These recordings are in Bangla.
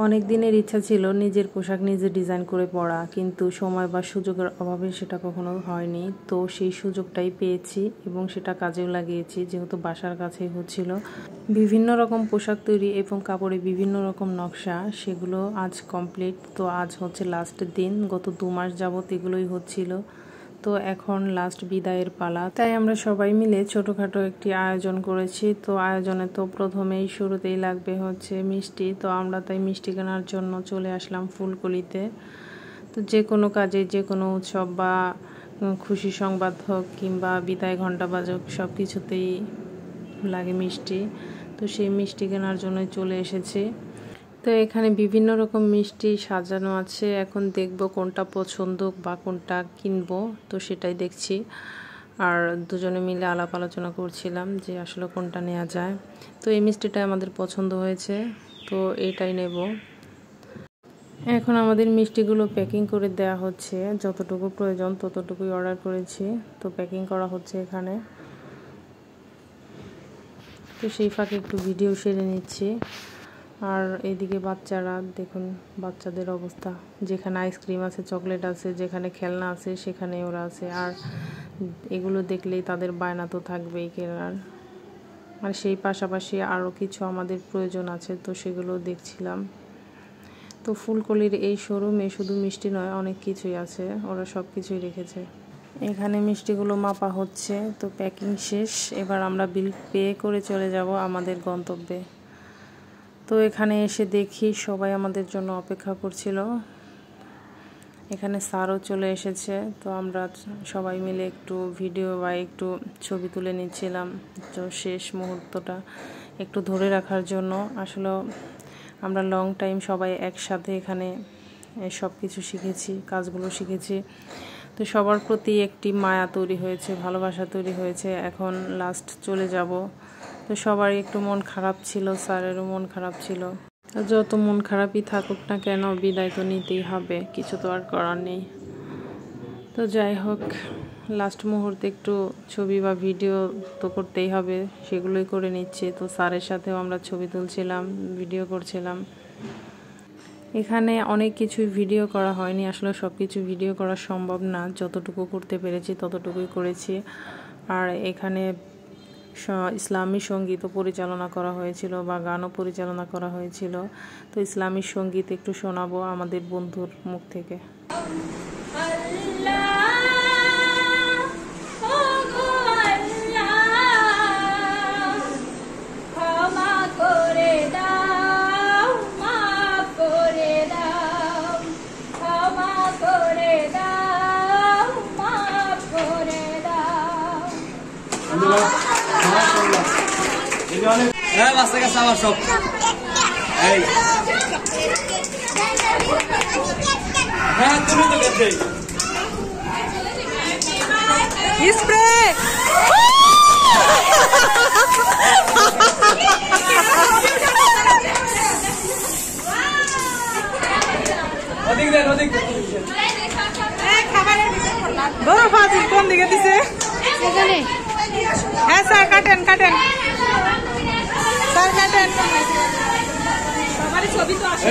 অনেক দিনের ইচ্ছা ছিল নিজের পোশাক নিজে ডিজাইন করে পরা, কিন্তু সময় বা সুযোগের অভাবে সেটা কখনো হয়নি। তো সেই সুযোগটাই পেয়েছি এবং সেটা কাজেও লাগিয়েছি, যেহেতু বাসার কাছেই হচ্ছিল। বিভিন্ন রকম পোশাক তৈরি এবং কাপড়ে বিভিন্ন রকম নকশা, সেগুলো আজ কমপ্লিট। তো আজ হচ্ছে লাস্টের দিন, গত 2 মাস যাবত এগুলোই হচ্ছিল। তো এখন লাস্ট বিদায়ের পালা, তাই আমরা সবাই মিলে ছোটোখাটো একটি আয়োজন করেছি। তো আয়োজনে তো প্রথমেই শুরুতেই লাগবে হচ্ছে মিষ্টি। তো আমরা তাই মিষ্টি কেনার জন্য চলে আসলাম ফুলকলিতে। তো যে কোনো কাজে, যে কোনো উৎসব বা খুশি সংবাদ হোক কিংবা বিদায় ঘণ্টা বাজক, সব কিছুতেই লাগে মিষ্টি। তো সেই মিষ্টি কেনার জন্য চলে এসেছি। তো এখানে বিভিন্ন রকম মিষ্টি সাজানো আছে, এখন দেখব কোনটা পছন্দ বা কোনটা কিনবো, তো সেটাই দেখছি। আর দুজনে মিলে আলাপ আলোচনা করছিলাম যে আসলে কোনটা নেওয়া যায়। তো এই মিষ্টিটা আমাদের পছন্দ হয়েছে, তো এটাই নেব। এখন আমাদের মিষ্টিগুলো প্যাকিং করে দেওয়া হচ্ছে, যতটুকু প্রয়োজন ততটুকুই অর্ডার করেছি। তো প্যাকিং করা হচ্ছে এখানে। তো সেই ফাঁকে একটু ভিডিও সেরে নিচ্ছি। আর এইদিকে বাচ্চারা দেখুন, বাচ্চাদের অবস্থা, যেখানে আইসক্রিম আছে, চকলেট আছে, যেখানে খেলনা আছে সেখানে ওরা আছে। আর এগুলো দেখলেই তাদের বায়না তো থাকবেই কেনার। আর সেই পাশাপাশি আরও কিছু আমাদের প্রয়োজন আছে, তো সেগুলো দেখছিলাম। তো ফুলকলির এই শোরুমে শুধু মিষ্টি নয়, অনেক কিছুই আছে, ওরা সব কিছুই রেখেছে। এখানে মিষ্টিগুলো মাপা হচ্ছে, তো প্যাকিং শেষ। এবার আমরা বিল পে করে চলে যাব আমাদের গন্তব্যে। তো এখানে এসে দেখি সবাই আমাদের জন্য অপেক্ষা করছিল। এখানে স্যারও চলে এসেছে। তো আমরা সবাই মিলে একটু ভিডিও বা একটু ছবি তুলে নিচ্ছিলাম, তো শেষ মুহূর্তটা একটু ধরে রাখার জন্য। আসলে আমরা লং টাইম সবাই একসাথে এখানে সব কিছু শিখেছি, কাজগুলো শিখেছি। তো সবার প্রতি একটি মায়া তৈরি হয়েছে, ভালোবাসা তৈরি হয়েছে। এখন লাস্ট চলে যাব। তো সবারই একটু মন খারাপ ছিল, স্যারেরও মন খারাপ ছিল। যত মন খারাপই থাকুক না কেন, বিদায় তো নিতেই হবে, কিছু তো আর করার নেই। তো যাই হোক, লাস্ট মুহূর্তে একটু ছবি বা ভিডিও তো করতেই হবে, সেগুলোই করে নিচ্ছি। তো স্যারের সাথেও আমরা ছবি তুলছিলাম, ভিডিও করছিলাম। এখানে অনেক কিছুই ভিডিও করা হয়নি, আসলে সব কিছু ভিডিও করা সম্ভব না। যতটুকু করতে পেরেছি ততটুকুই করেছি। আর এখানে ইসলামী সঙ্গীতও পরিচালনা করা হয়েছিল বা গানও পরিচালনা করা হয়েছিল। তো ইসলামী সঙ্গীত একটু শোনাবো আমাদের বন্ধুর মুখ থেকে। হ্যাঁ, বাচ্চা কাছে আমার সব হ্যাঁ, তুমি তো গেছে স্প্রে অধিক দেন, অধিক ধরো ফাজিল কোন দিকে দিছে? হ্যাঁ স্যার, কাটেন কাটেন স্যার, কাটেন। সবারই ছবি তো আসে।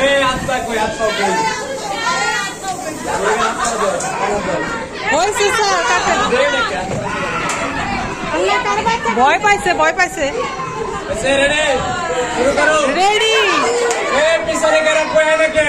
হয়েছে স্যার, কাটেন। ভয় পাইছে, ভয় পাইছে। রেডি পিছনে গেলাম কয়ে নাকি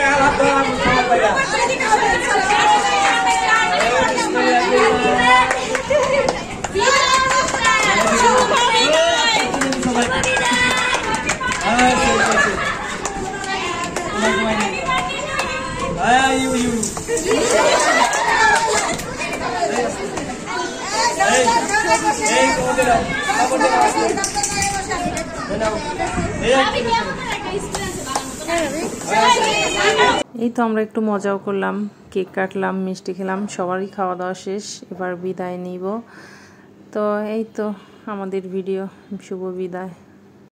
এই তো আমরা একটু মজাও করলাম, কেক কাটলাম, মিষ্টি খেলাম, সবারই খাওয়া দাওয়া শেষ। এবার বিদায় নিব। তো এই তো আমাদের ভিডিও, শুভ বিদায়।